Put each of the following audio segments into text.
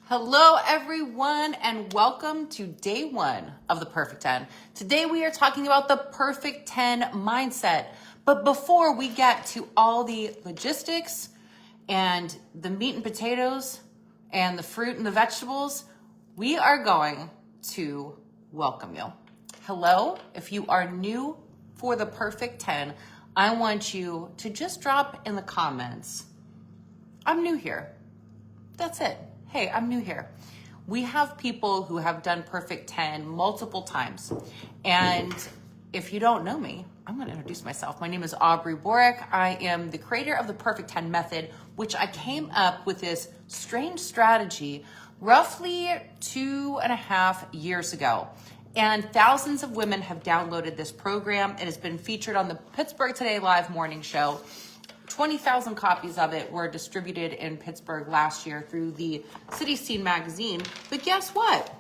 Hello, everyone, and welcome to day one of the Perfect 10. Today, we are talking about the Perfect 10 mindset. But before we get to all the logistics and the meat and potatoes and the fruit and the vegetables, we are going to welcome you. Hello, if you are new for the Perfect 10, I want you to just drop in the comments, I'm new here. That's it. Hey, I'm new here. We have people who have done Perfect 10 multiple times. And if you don't know me, I'm going to introduce myself. My name is Aubrey Borick. I am the creator of the Perfect 10 method, which I came up with this strange strategy roughly 2.5 years ago. And thousands of women have downloaded this program. It has been featured on the Pittsburgh Today Live morning show. 20,000 copies of it were distributed in Pittsburgh last year through the City Scene magazine. But guess what?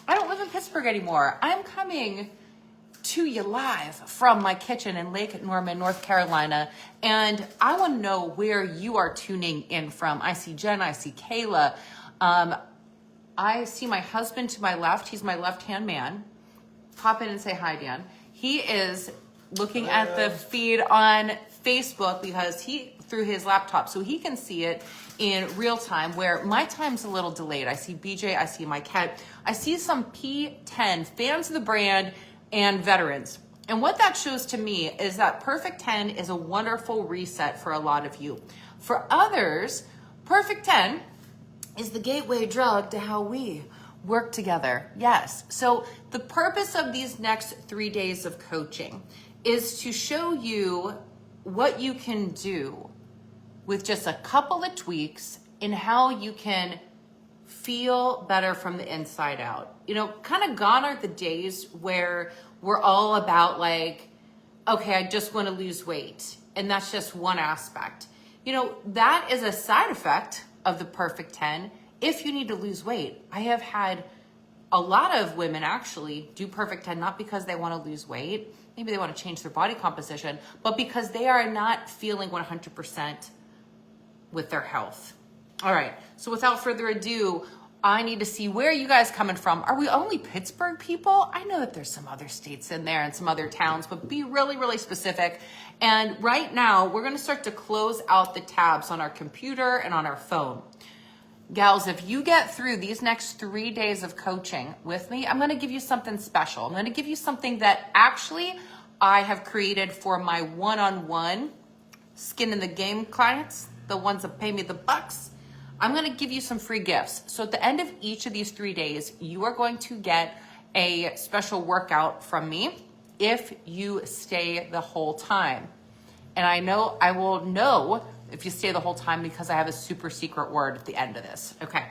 I don't live in Pittsburgh anymore. I'm coming to you live from my kitchen in Lake Norman, North Carolina. And I want to know where you are tuning in from. I see Jen, I see Kayla. I see my husband to my left. He's my left-hand man. Pop in and say hi, Dan. He is looking at the feed on Facebook because he through his laptop, so he can see it in real time, where my time's a little delayed. I see BJ, I see my cat, I see some P10 fans of the brand and veterans. And what that shows to me is that Perfect 10 is a wonderful reset for a lot of you. For others, Perfect 10 is the gateway drug to how we work together. Yes. So the purpose of these next 3 days of coaching is to show you what you can do with just a couple of tweaks in how you can feel better from the inside out. You know, kind of gone are the days where we're all about like, okay, I just want to lose weight. And that's just one aspect. You know, that is a side effect of the Perfect 10 if you need to lose weight. I have had a lot of women actually do Perfect 10, not because they want to lose weight, maybe they want to change their body composition, but because they are not feeling 100% with their health. All right, so without further ado, I need to see where you guys coming from. Are we only Pittsburgh people? I know that there's some other states in there and some other towns, but be really, really specific. And right now, we're gonna start to close out the tabs on our computer and on our phone. Gals, if you get through these next 3 days of coaching with me, I'm going to give you something special. I'm going to give you something that actually I have created for my one-on-one skin in the game clients, the ones that pay me the bucks. I'm going to give you some free gifts. So at the end of each of these 3 days, you are going to get a special workout from me if you stay the whole time. And I know I will know if you stay the whole time because I have a super secret word at the end of this. Okay.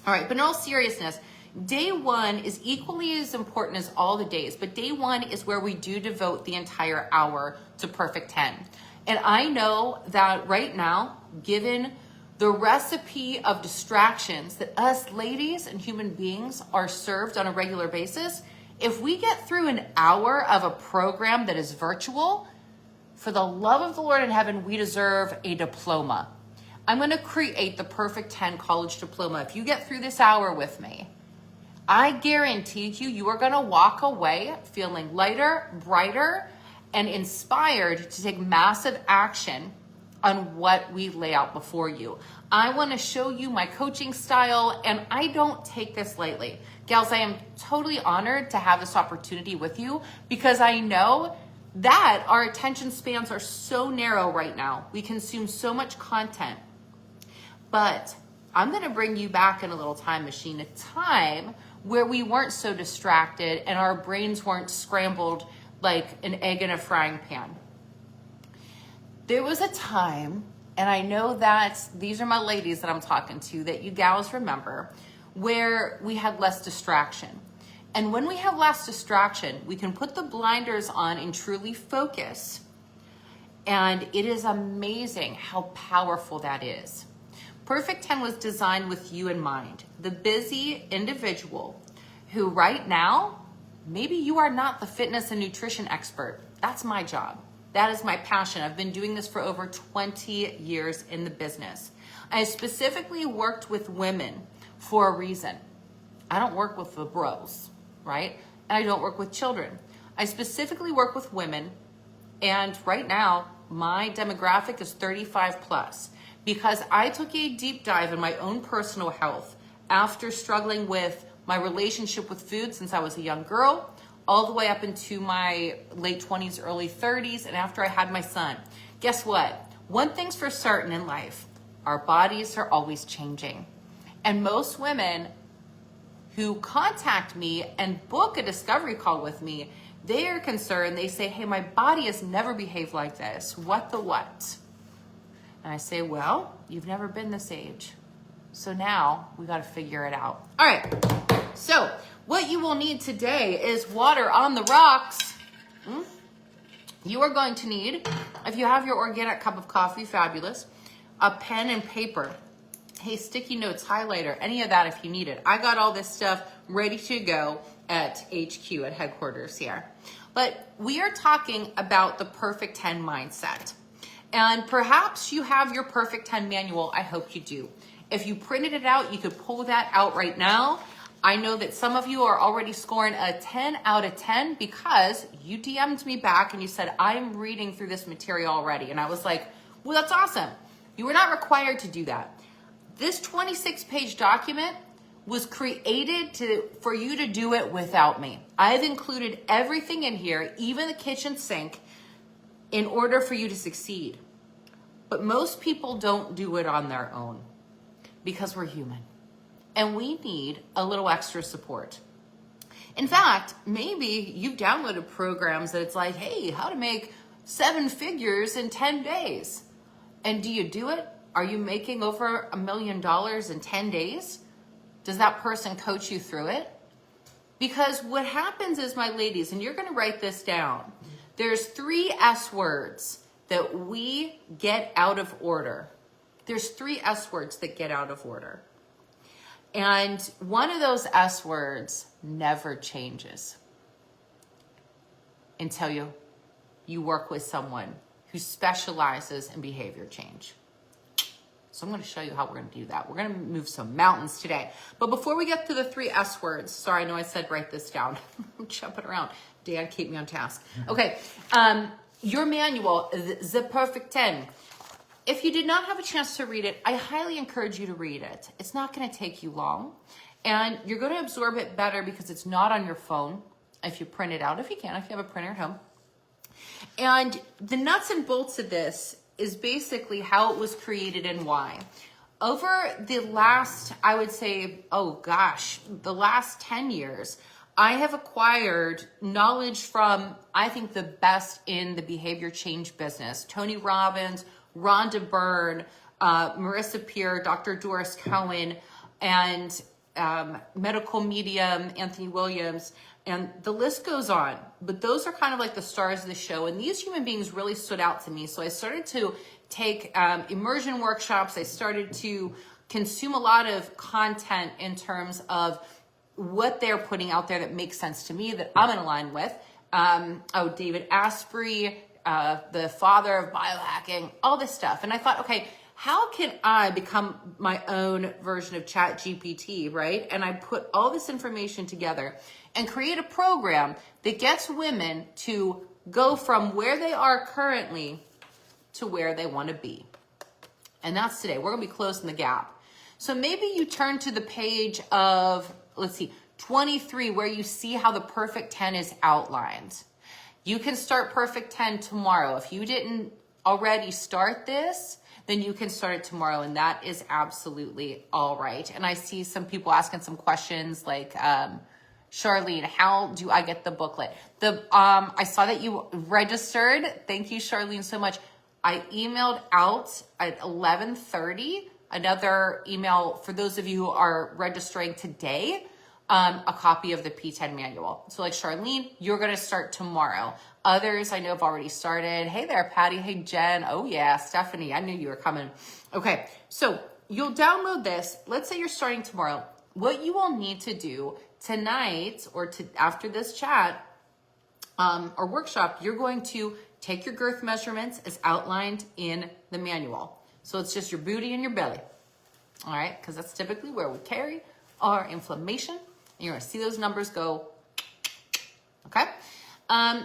All right. But in all seriousness, day one is equally as important as all the days. But day one is where we do devote the entire hour to Perfect 10. And I know that right now, given the recipe of distractions that us ladies and human beings are served on a regular basis, if we get through an hour of a program that is virtual, for the love of the Lord in heaven, we deserve a diploma. I'm going to create the Perfect 10 college diploma. If you get through this hour with me, I guarantee you are going to walk away feeling lighter, brighter, and inspired to take massive action on what we lay out before you. I want to show you my coaching style, and I don't take this lightly. Gals, I am totally honored to have this opportunity with you because I know that our attention spans are so narrow right now. We consume so much content. But I'm going to bring you back in a little time machine, a time where we weren't so distracted and our brains weren't scrambled like an egg in a frying pan. There was a time, and I know that these are my ladies that I'm talking to, that you gals remember, where we had less distraction. And when we have less distraction, we can put the blinders on and truly focus. And it is amazing how powerful that is. Perfect 10 was designed with you in mind. The busy individual who right now, maybe you are not the fitness and nutrition expert. That's my job. That is my passion. I've been doing this for over 20 years in the business. I specifically worked with women for a reason. I don't work with the bros, right? And I don't work with children. I specifically work with women. And right now, my demographic is 35 plus because I took a deep dive in my own personal health after struggling with my relationship with food since I was a young girl, all the way up into my late 20s, early 30s, and after I had my son. Guess what? One thing's for certain in life, our bodies are always changing. And most women who contact me and book a discovery call with me, they are concerned. They say, hey, my body has never behaved like this. What the what? And I say, well, you've never been this age. So now we got to figure it out. All right. So what you will need today is water on the rocks. You are going to need, if you have your organic cup of coffee, fabulous, a pen and paper. Hey, sticky notes, highlighter, any of that if you need it. I got all this stuff ready to go at HQ, at headquarters here. But we are talking about the Perfect 10 mindset. And perhaps you have your Perfect 10 manual. I hope you do. If you printed it out, you could pull that out right now. I know that some of you are already scoring a 10 out of 10 because you DM'd me back and you said, I'm reading through this material already. And I was like, well, that's awesome. You were not required to do that. This 26-page document was created for you to do it without me. I've included everything in here, even the kitchen sink, in order for you to succeed. But most people don't do it on their own because we're human and we need a little extra support. In fact, maybe you've downloaded programs that it's like, hey, how to make 7 figures in 10 days. And do you do it? Are you making over $1 million in 10 days? Does that person coach you through it? Because what happens is, my ladies, and you're going to write this down, there's 3 S words that we get out of order. There's 3 S words that get out of order. And one of those S words never changes until you work with someone who specializes in behavior change. So I'm going to show you how we're going to do that. We're going to move some mountains today. But before we get to the 3 S words, sorry, I know I said write this down. I'm jumping around. Dan, keep me on task. Okay, your manual, The Perfect 10. If you did not have a chance to read it, I highly encourage you to read it. It's not going to take you long. And you're going to absorb it better because it's not on your phone. If you print it out, if you can, if you have a printer at home. And the nuts and bolts of this is basically how it was created and why. Over the last, I would say, the last 10 years, I have acquired knowledge from, I think, the best in the behavior change business. Tony Robbins, Rhonda Byrne, Marissa Peer, Dr. Doris Cohen, and medical medium Anthony Williams, and the list goes on. But those are kind of like the stars of the show. And these human beings really stood out to me. So I started to take immersion workshops. I started to consume a lot of content in terms of what they're putting out there that makes sense to me, that I'm in line with. David Asprey, the father of biohacking, all this stuff. And I thought, okay, how can I become my own version of ChatGPT, right? And I put all this information together and create a program that gets women to go from where they are currently to where they want to be. And that's today. We're going to be closing the gap. So maybe you turn to the page of, 23, where you see how the Perfect 10 is outlined. You can start Perfect 10 tomorrow. If you didn't already start this, then you can start it tomorrow, and that is absolutely all right. And I see some people asking some questions like, Charlene, how do I get the booklet? I saw that you registered. Thank you, Charlene, so much. I emailed out at 11:30 another email for those of you who are registering today, a copy of the P10 manual. So like Charlene, you're going to start tomorrow. Others I know have already started. Hey there, Patty. Hey, Jen. Oh yeah, Stephanie. I knew you were coming. Okay, so you'll download this. Let's say you're starting tomorrow. What you will need to do tonight or after this chat or workshop, you're going to take your girth measurements as outlined in the manual. So it's just your booty and your belly. All right, because that's typically where we carry or inflammation. And you're gonna see those numbers go, okay?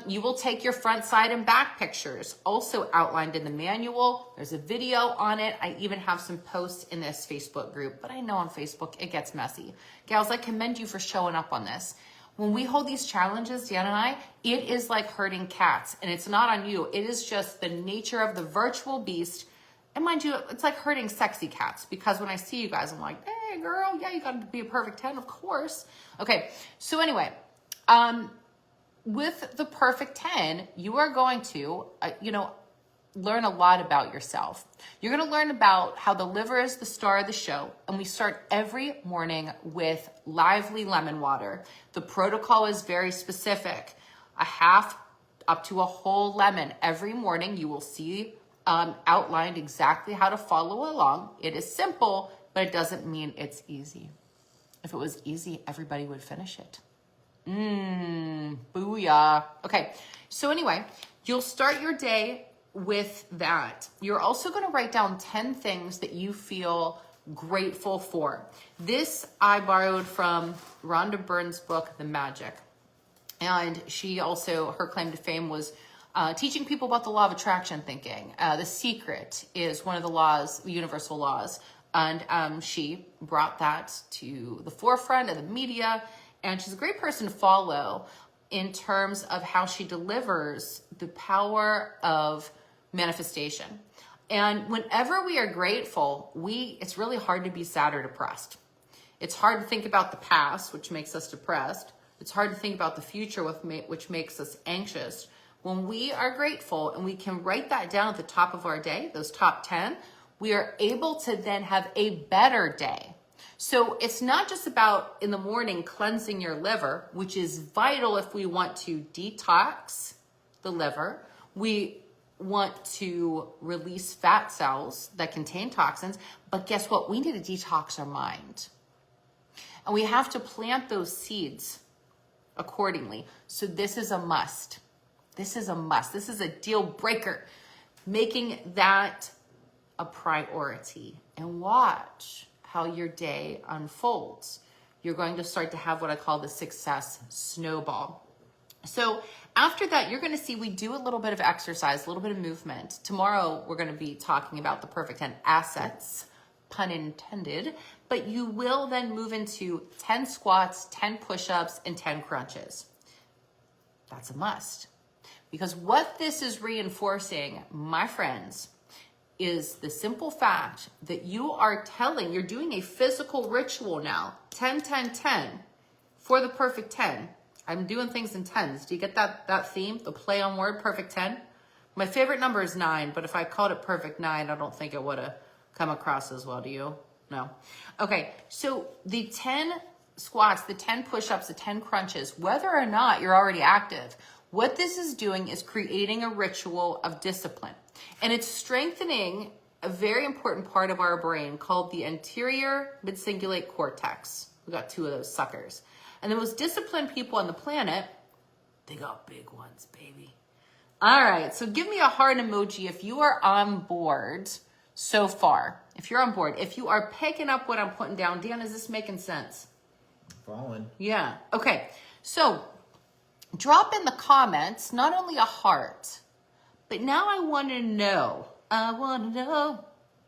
You will take your front, side, and back pictures, also outlined in the manual. There's a video on it. I even have some posts in this Facebook group, but I know on Facebook it gets messy. Gals, I commend you for showing up on this. When we hold these challenges, Dan and I, it is like herding cats, and it's not on you. It is just the nature of the virtual beast. And mind you, it's like herding sexy cats, because when I see you guys, I'm like, hey girl, yeah, you gotta be a perfect 10, of course. Okay, so anyway, with the perfect 10, you are going to, learn a lot about yourself. You're going to learn about how the liver is the star of the show. And we start every morning with lively lemon water. The protocol is very specific. A half up to a whole lemon every morning. You will see outlined exactly how to follow along. It is simple, but it doesn't mean it's easy. If it was easy, everybody would finish it. Booyah. Okay, so anyway, you'll start your day with that. You're also going to write down 10 things that you feel grateful for. This I borrowed from Rhonda Byrne's book, The Magic. And she also, her claim to fame was teaching people about the law of attraction thinking. The Secret is one of the laws, universal laws. And she brought that to the forefront of the media. And she's a great person to follow in terms of how she delivers the power of manifestation. And whenever we are grateful, it's really hard to be sad or depressed. It's hard to think about the past, which makes us depressed. It's hard to think about the future, which makes us anxious. When we are grateful and we can write that down at the top of our day, those top 10, we are able to then have a better day. So it's not just about in the morning cleansing your liver, which is vital if we want to detox the liver. We want to release fat cells that contain toxins, but guess what? We need to detox our mind. And we have to plant those seeds accordingly. So this is a must. This is a must. This is a deal breaker. Making that a priority. And watch how your day unfolds. You're going to start to have what I call the success snowball. So after that, you're going to see we do a little bit of exercise, a little bit of movement. Tomorrow, we're going to be talking about the perfect 10 assets, pun intended, but you will then move into 10 squats, 10 push-ups, and 10 crunches. That's a must. Because what this is reinforcing, my friends, is the simple fact that you're doing a physical ritual now. 10, 10, 10 for the perfect 10. I'm doing things in 10s. Do you get that theme? The play on word, perfect 10? My favorite number is 9, but if I called it perfect 9, I don't think it would have come across as well. Do you? No. Okay, so the 10 squats, the 10 push-ups, the 10 crunches, whether or not you're already active, what this is doing is creating a ritual of discipline. And it's strengthening a very important part of our brain called the anterior midcingulate cortex. We got 2 of those suckers. And the most disciplined people on the planet, they got big ones, baby. All right, so give me a heart emoji if you are on board so far. If you're on board, if you are picking up what I'm putting down. Dan, is this making sense? Following. Yeah, okay. So drop in the comments, not only a heart, but now I want to know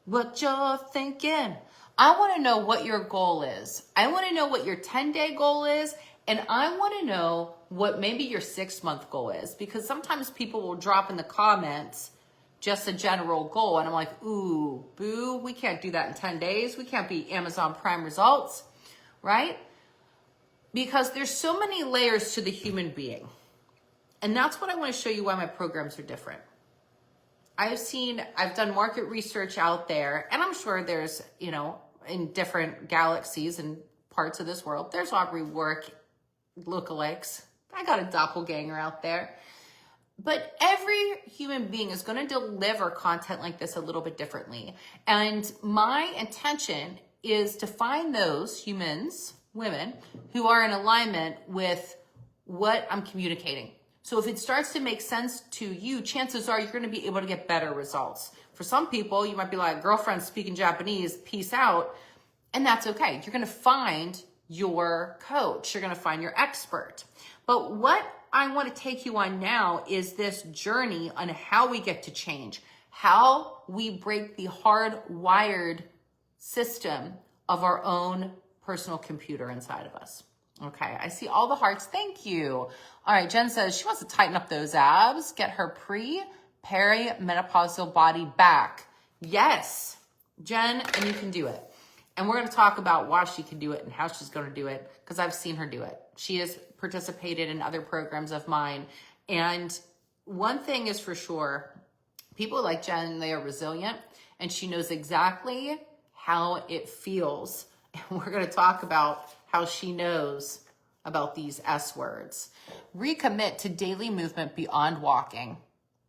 what you're thinking. I want to know what your goal is. I want to know what your 10-day goal is. And I want to know what maybe your 6-month goal is. Because sometimes people will drop in the comments just a general goal. And I'm like, ooh, boo, we can't do that in 10 days. We can't be Amazon Prime results, right? Because there's so many layers to the human being. And that's what I want to show you why my programs are different. I've done market research out there, and I'm sure there's, in different galaxies and parts of this world, there's Aubrey Work lookalikes. I got a doppelganger out there. But every human being is going to deliver content like this a little bit differently. And my intention is to find those humans, women, who are in alignment with what I'm communicating. So if it starts to make sense to you, chances are you're going to be able to get better results. For some people, you might be like, girlfriend speaking Japanese, peace out. And that's okay. You're going to find your coach. You're going to find your expert. But what I want to take you on now is this journey on how we get to change, how we break the hardwired system of our own personal computer inside of us. Okay, I see all the hearts. Thank you. All right, Jen says she wants to tighten up those abs, get her pre-perimenopausal body back. Yes, Jen, and you can do it. And we're going to talk about why she can do it and how she's going to do it, because I've seen her do it. She has participated in other programs of mine. And one thing is for sure, people like Jen, they are resilient, and she knows exactly how it feels. And we're going to talk about how she knows about these S words. Recommit to daily movement beyond walking.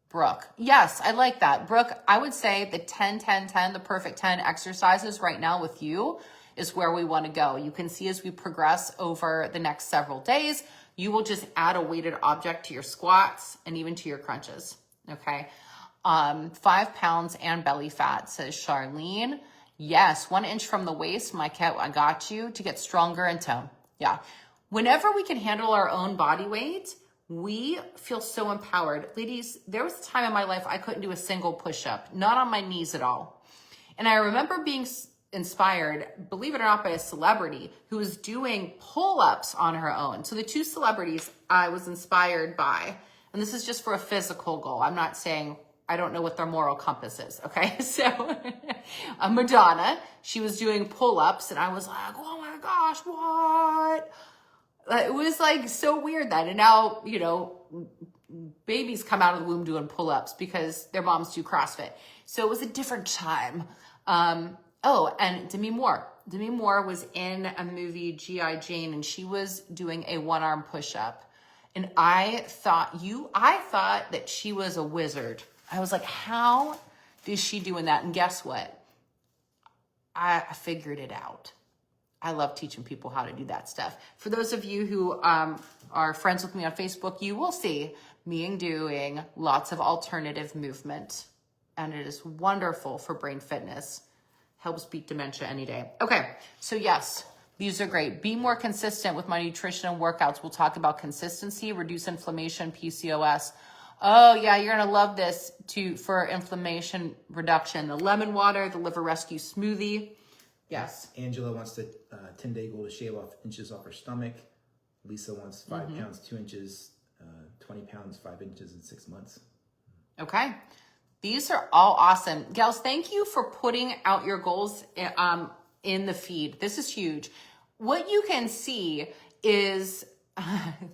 Brooke. Yes, I like that. Brooke, I would say the 10, 10, 10, the perfect 10 exercises right now with you is where we want to go. You can see as we progress over the next several days, you will just add a weighted object to your squats and even to your crunches. Okay. 5 pounds and belly fat, says Charlene. Yes, 1 inch from the waist, my cat, I got you, to get stronger in tone. Yeah. Whenever we can handle our own body weight, we feel so empowered. Ladies, there was a time in my life I couldn't do a single push-up, not on my knees at all. And I remember being inspired, believe it or not, by a celebrity who was doing pull-ups on her own. So the 2 celebrities I was inspired by, and this is just for a physical goal. I'm not saying, I don't know what their moral compass is, okay? So Madonna, she was doing pull-ups, and I was like, oh my gosh, what? It was like so weird then. And now, you know, babies come out of the womb doing pull-ups because their moms do CrossFit. So it was a different time. Oh, and Demi Moore. Demi Moore was in a movie, G.I. Jane, and she was doing a 1-arm push-up. And I thought that she was a wizard. I was like, how is she doing that? And guess what? I figured it out. I love teaching people how to do that stuff. For those of you who are friends with me on Facebook, you will see me doing lots of alternative movement. And it is wonderful for brain fitness. Helps beat dementia any day. Okay, so yes, these are great. Be more consistent with my nutrition and workouts. We'll talk about consistency, reduce inflammation, PCOS. Oh yeah, you're gonna love this for inflammation reduction. The lemon water, the liver rescue smoothie. Yes. Angela wants to 10-day goal to shave off inches off her stomach. Lisa wants 5 pounds, 2 inches, 20 pounds, 5 inches in 6 months. Okay. These are all awesome. Gals, thank you for putting out your goals in the feed. This is huge. What you can see is,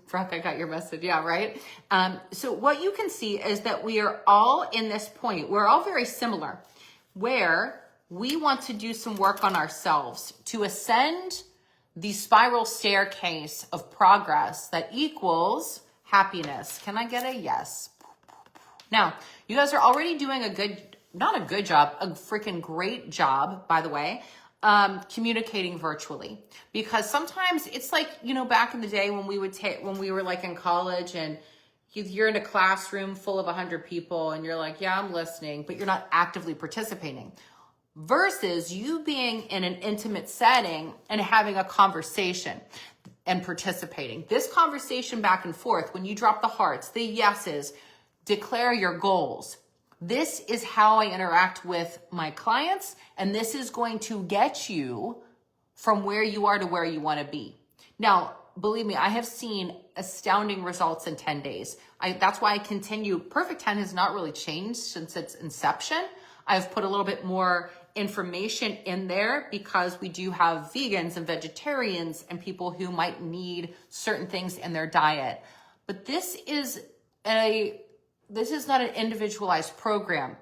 Brock, I got your message. Yeah, right? So what you can see is that we are all in this point. We're all very similar, where we want to do some work on ourselves to ascend the spiral staircase of progress that equals happiness. Can I get a yes? Now, you guys are already doing a freaking great job, by the way, communicating virtually. Because sometimes it's like, you know, back in the day when we were like in college and you're in a classroom full of 100 people and you're like, yeah, I'm listening, but you're not actively participating. Versus you being in an intimate setting and having a conversation and participating. This conversation back and forth, when you drop the hearts, the yeses, declare your goals. This is how I interact with my clients, and this is going to get you from where you are to where you want to be. Now, believe me, I have seen astounding results in 10 days. That's why I continue. Perfect 10 has not really changed since its inception. I've put a little bit more information in there because we do have vegans and vegetarians and people who might need certain things in their diet. But this is not an individualized program.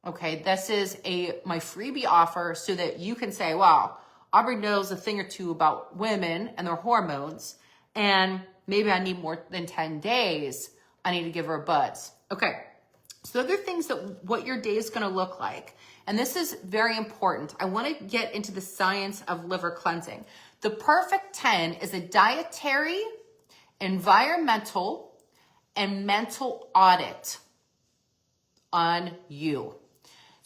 Okay, this is my freebie offer so that you can say, wow, Aubrey knows a thing or two about women and their hormones, and maybe I need more than 10 days. I need to give her a buzz. Okay, so other things that what your day is gonna look like, and this is very important. I wanna get into the science of liver cleansing. The perfect 10 is a dietary, environmental, and mental audit on you.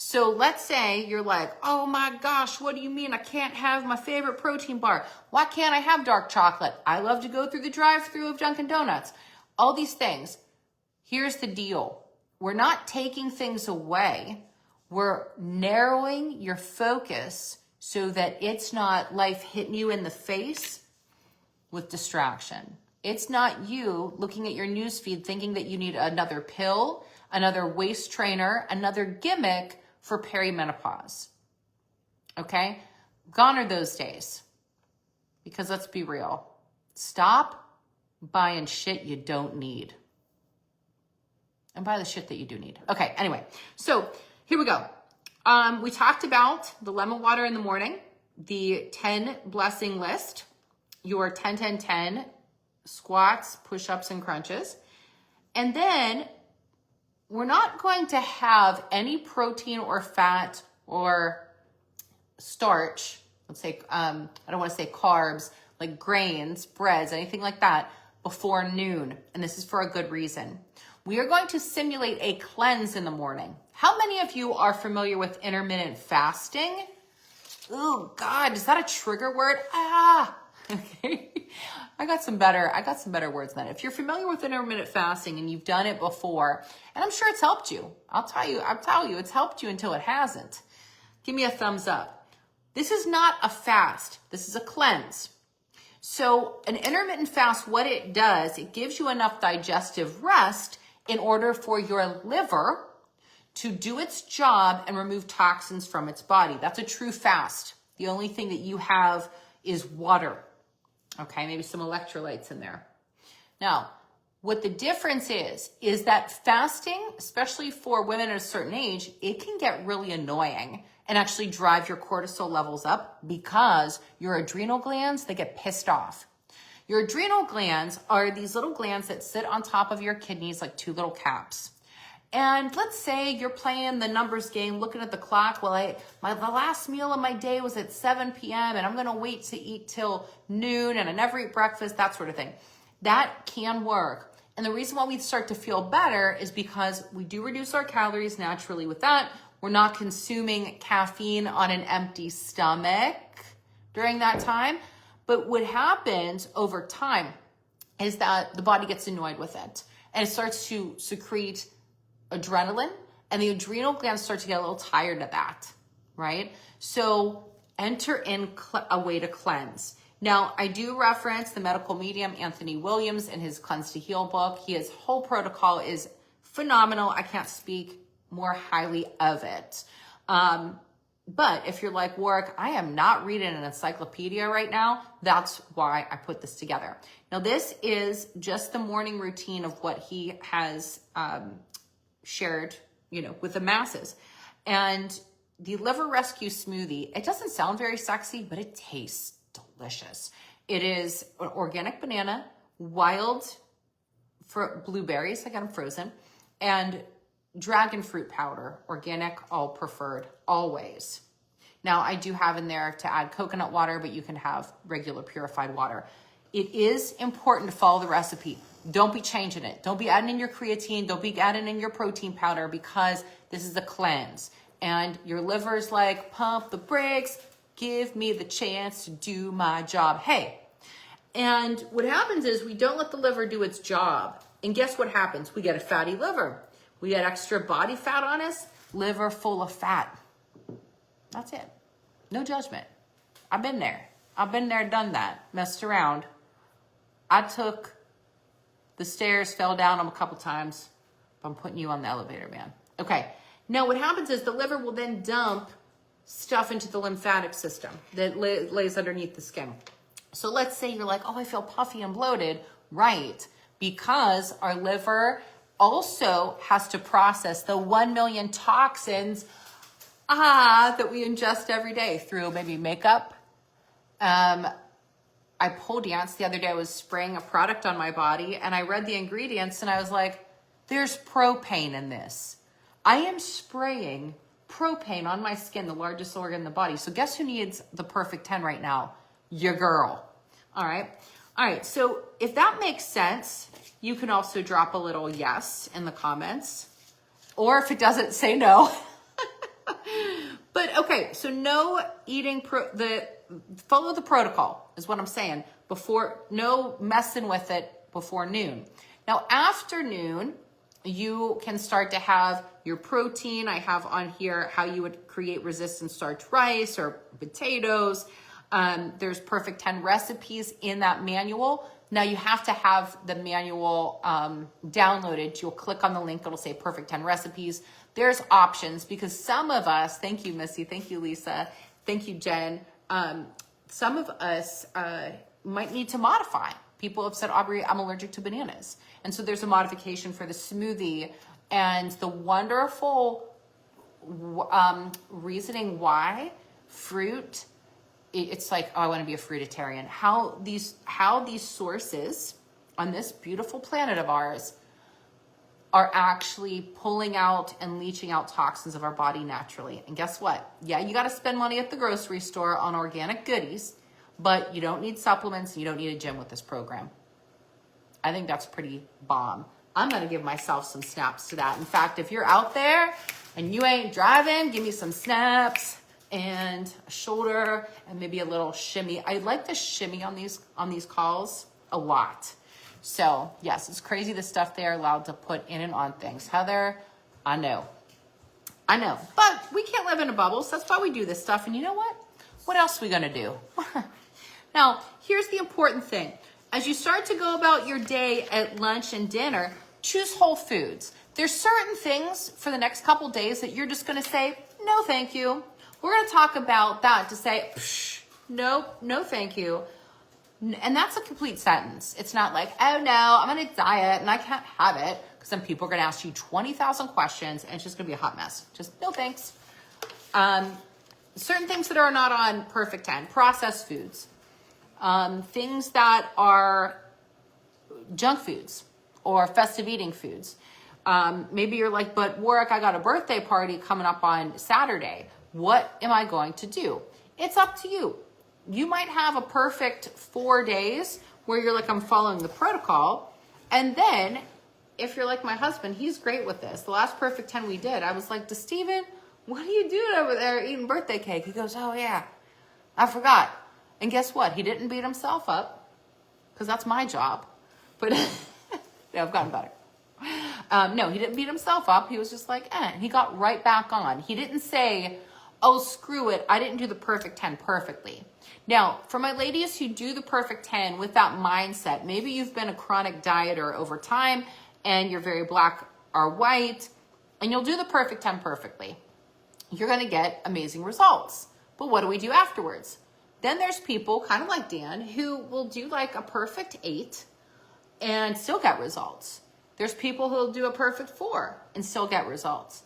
So let's say you're like, oh my gosh, what do you mean I can't have my favorite protein bar? Why can't I have dark chocolate? I love to go through the drive-thru of Dunkin' Donuts. All these things. Here's the deal. We're not taking things away. We're narrowing your focus so that it's not life hitting you in the face with distraction. It's not you looking at your newsfeed thinking that you need another pill, another waist trainer, another gimmick for perimenopause. Okay? Gone are those days. Because let's be real. Stop buying shit you don't need. And buy the shit that you do need. Okay, anyway. So here we go. We talked about the lemon water in the morning, the 10 blessing list, your 10-10-10 squats, push-ups, and crunches. And then we're not going to have any protein or fat or starch. Let's say, I don't want to say carbs, like grains, breads, anything like that before noon. And this is for a good reason. We are going to simulate a cleanse in the morning. How many of you are familiar with intermittent fasting? Oh God, is that a trigger word? Okay. I got some better words than that. If you're familiar with intermittent fasting and you've done it before, and I'm sure it's helped you. I'll tell you, it's helped you until it hasn't. Give me a thumbs up. This is not a fast. This is a cleanse. So an intermittent fast, what it does, it gives you enough digestive rest in order for your liver to do its job and remove toxins from its body. That's a true fast. The only thing that you have is water. Okay, maybe some electrolytes in there. Now, what the difference is that fasting, especially for women at a certain age, it can get really annoying and actually drive your cortisol levels up because your adrenal glands, they get pissed off. Your adrenal glands are these little glands that sit on top of your kidneys like two little caps. And let's say you're playing the numbers game, looking at the clock. Well, the last meal of my day was at 7 p.m. and I'm going to wait to eat till noon and I never eat breakfast, that sort of thing. That can work. And the reason why we start to feel better is because we do reduce our calories naturally with that. We're not consuming caffeine on an empty stomach during that time. But what happens over time is that the body gets annoyed with it and it starts to secrete adrenaline, and the adrenal glands start to get a little tired of that, right? So enter in a way to cleanse. Now, I do reference the medical medium Anthony Williams in his Cleanse to Heal book. His whole protocol is phenomenal. I can't speak more highly of it. But if you're like, Warwick, I am not reading an encyclopedia right now, that's why I put this together. Now, this is just the morning routine of what he has shared, with the masses. And the liver rescue smoothie, it doesn't sound very sexy, but it tastes delicious. It is an organic banana, wild blueberries, I got them frozen, and dragon fruit powder, organic, all preferred, always. Now, I do have in there to add coconut water, but you can have regular purified water. It is important to follow the recipe. Don't be changing it. Don't be adding in your creatine. Don't be adding in your protein powder because this is a cleanse. And your liver's like, pump the brakes. Give me the chance to do my job. Hey. And what happens is we don't let the liver do its job. And guess what happens? We get a fatty liver. We get extra body fat on us. Liver full of fat. That's it. No judgment. I've been there. Done that. Messed around. I took the stairs, fell down them a couple times. I'm putting you on the elevator, man. Okay. Now what happens is the liver will then dump stuff into the lymphatic system that lays underneath the skin. So let's say you're like, oh, I feel puffy and bloated. Right. Because our liver also has to process the 1 million toxins that we ingest every day through maybe makeup. I pole danced the other day. I was spraying a product on my body and I read the ingredients and I was like, there's propane in this. I am spraying propane on my skin, the largest organ in the body. So guess who needs the perfect 10 right now? Your girl. All right. So if that makes sense, you can also drop a little yes in the comments. Or if it doesn't, say no. But okay, so no eating, follow the protocol is what I'm saying. No messing with it before noon. Now after noon, you can start to have your protein. I have on here how you would create resistant starch rice or potatoes. There's Perfect 10 recipes in that manual. Now you have to have the manual downloaded. You'll click on the link. It'll say Perfect 10 recipes. There's options because some of us, thank you, Missy. Thank you, Lisa. Thank you, Jen. Some of us might need to modify. People have said, Aubrey, I'm allergic to bananas. And so there's a modification for the smoothie and the wonderful reasoning why fruit, it's like, oh, I want to be a fruitarian. How these sources on this beautiful planet of ours are actually pulling out and leaching out toxins of our body naturally. And guess what? Yeah, you got to spend money at the grocery store on organic goodies, but you don't need supplements and you don't need a gym with this program. I think that's pretty bomb. I'm going to give myself some snaps to that. In fact, if you're out there and you ain't driving, give me some snaps and a shoulder and maybe a little shimmy. I like the shimmy on these calls a lot. So yes, it's crazy the stuff they're allowed to put in and on things. Heather, I know, but we can't live in a bubble. So that's why we do this stuff. And you know what? What else are we going to do? Now, here's the important thing. As you start to go about your day at lunch and dinner, choose whole foods. There's certain things for the next couple days that you're just going to say, no, thank you. We're going to talk about that to say, no, thank you. And that's a complete sentence. It's not like, oh no, I'm on a diet and I can't have it. Because then people are going to ask you 20,000 questions and it's just going to be a hot mess. Just no thanks. Certain things that are not on Perfect 10, processed foods. Things that are junk foods or festive eating foods. Maybe you're like, but Warwick, I got a birthday party coming up on Saturday. What am I going to do? It's up to you. You might have a perfect 4 days where you're like, I'm following the protocol. And then if you're like my husband, he's great with this. The last Perfect 10 we did, I was like, to Steven, what are you doing over there eating birthday cake? He goes, oh yeah, I forgot. And guess what? He didn't beat himself up because that's my job. But yeah, I've gotten better. No, he didn't beat himself up. He was just like, and he got right back on. He didn't say, oh, screw it. I didn't do the Perfect 10 perfectly. Now, for my ladies who do the Perfect 10 with that mindset, maybe you've been a chronic dieter over time and you're very black or white and you'll do the Perfect 10 perfectly. You're going to get amazing results. But what do we do afterwards? Then there's people kind of like Dan who will do like a perfect 8 and still get results. There's people who'll do a perfect 4 and still get results.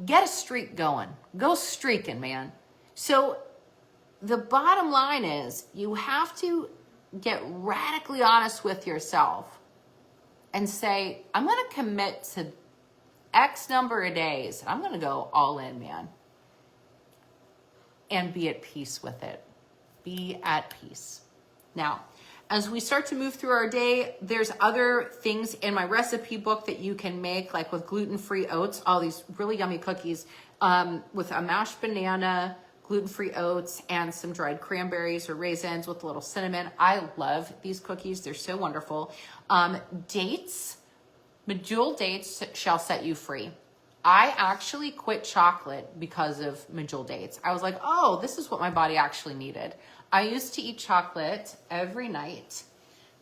Get a streak going. Go streaking, man. So the bottom line is you have to get radically honest with yourself and say, I'm going to commit to X number of days. I'm going to go all in, man. And be at peace with it. Be at peace. Now, as we start to move through our day, there's other things in my recipe book that you can make, like with gluten-free oats, all these really yummy cookies with a mashed banana, gluten-free oats, and some dried cranberries or raisins with a little cinnamon. I love these cookies. They're so wonderful. Dates, medjool dates shall set you free. I actually quit chocolate because of medjool dates. I was like, oh, this is what my body actually needed. I used to eat chocolate every night.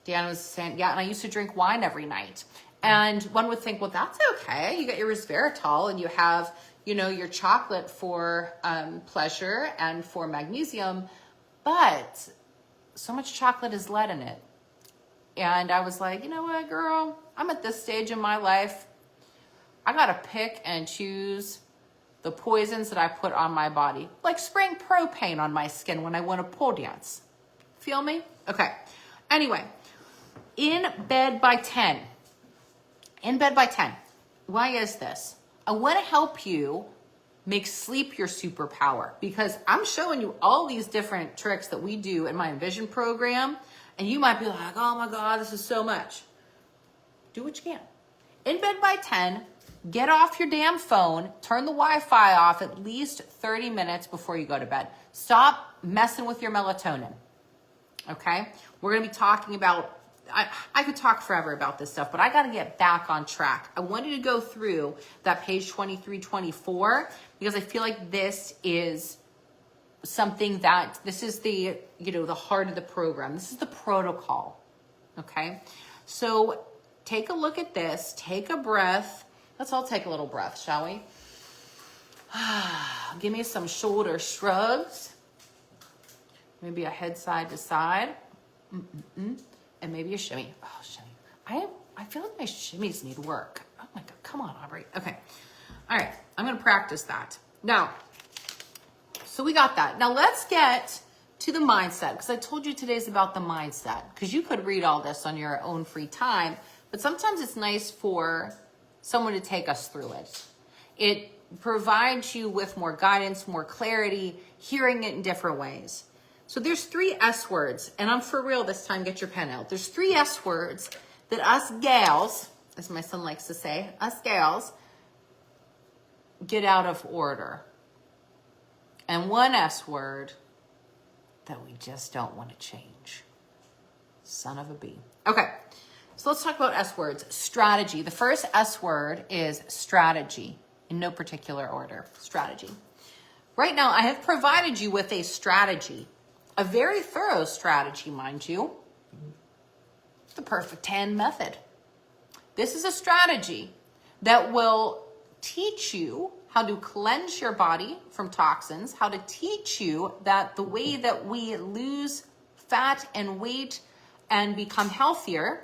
Dan was saying, yeah, and I used to drink wine every night. And one would think, well, that's okay. You get your resveratrol and you have, you know, your chocolate for pleasure and for magnesium, but so much chocolate is lead in it. And I was like, you know what, girl, I'm at this stage in my life. I got to pick and choose the poisons that I put on my body, like spraying propane on my skin when I want to pole dance. Feel me? Okay. Anyway, in bed by 10. In bed by 10. Why is this? I want to help you make sleep your superpower because I'm showing you all these different tricks that we do in my Envision program. And you might be like, oh my God, this is so much. Do what you can. In bed by 10, Get off your damn phone, turn the Wi-Fi off at least 30 minutes before you go to bed. Stop messing with your melatonin, okay? We're gonna be talking about, I could talk forever about this stuff, but I gotta get back on track. I wanted to go through that page 23, 24, because I feel like this is something that, this is the, the heart of the program. This is the protocol, okay? So take a look at this, take a breath. Let's all take a little breath, shall we? Give me some shoulder shrugs. Maybe a head side to side. And maybe a shimmy. Oh, shimmy. I feel like my shimmies need work. Oh my God, come on, Aubrey. Okay. All right, I'm gonna practice that. Now, so we got that. Now let's get to the mindset, because I told you today's about the mindset, because you could read all this on your own free time, but sometimes it's nice for someone to take us through it. It provides you with more guidance, more clarity, hearing it in different ways. So there's 3 S words, and I'm for real this time, get your pen out. There's 3 S words that us gals, as my son likes to say, us gals, get out of order. And 1 S word that we just don't want to change. Son of a bee. Okay. So let's talk about S words. Strategy. The first S word is strategy, in no particular order. Strategy. Right now, I have provided you with a strategy, a very thorough strategy, mind you. The Perfect 10 method. This is a strategy that will teach you how to cleanse your body from toxins, how to teach you that the way that we lose fat and weight and become healthier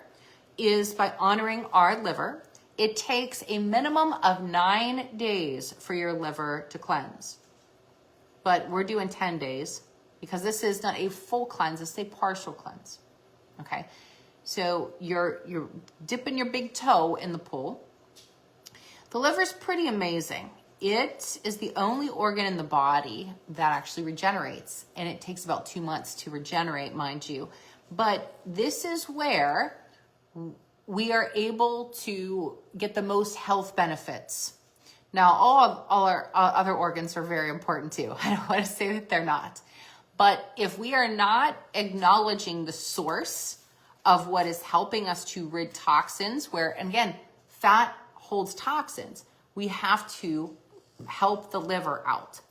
is by honoring our liver. It takes a minimum of 9 days for your liver to cleanse. But we're doing 10 days because this is not a full cleanse, it's a partial cleanse. Okay? So you're dipping your big toe in the pool. The liver's pretty amazing. It is the only organ in the body that actually regenerates, and it takes about 2 months to regenerate, mind you. But this is where we are able to get the most health benefits. Now, all our other organs are very important too. I don't want to say that they're not. But if we are not acknowledging the source of what is helping us to rid toxins, where, and again, fat holds toxins, we have to help the liver out.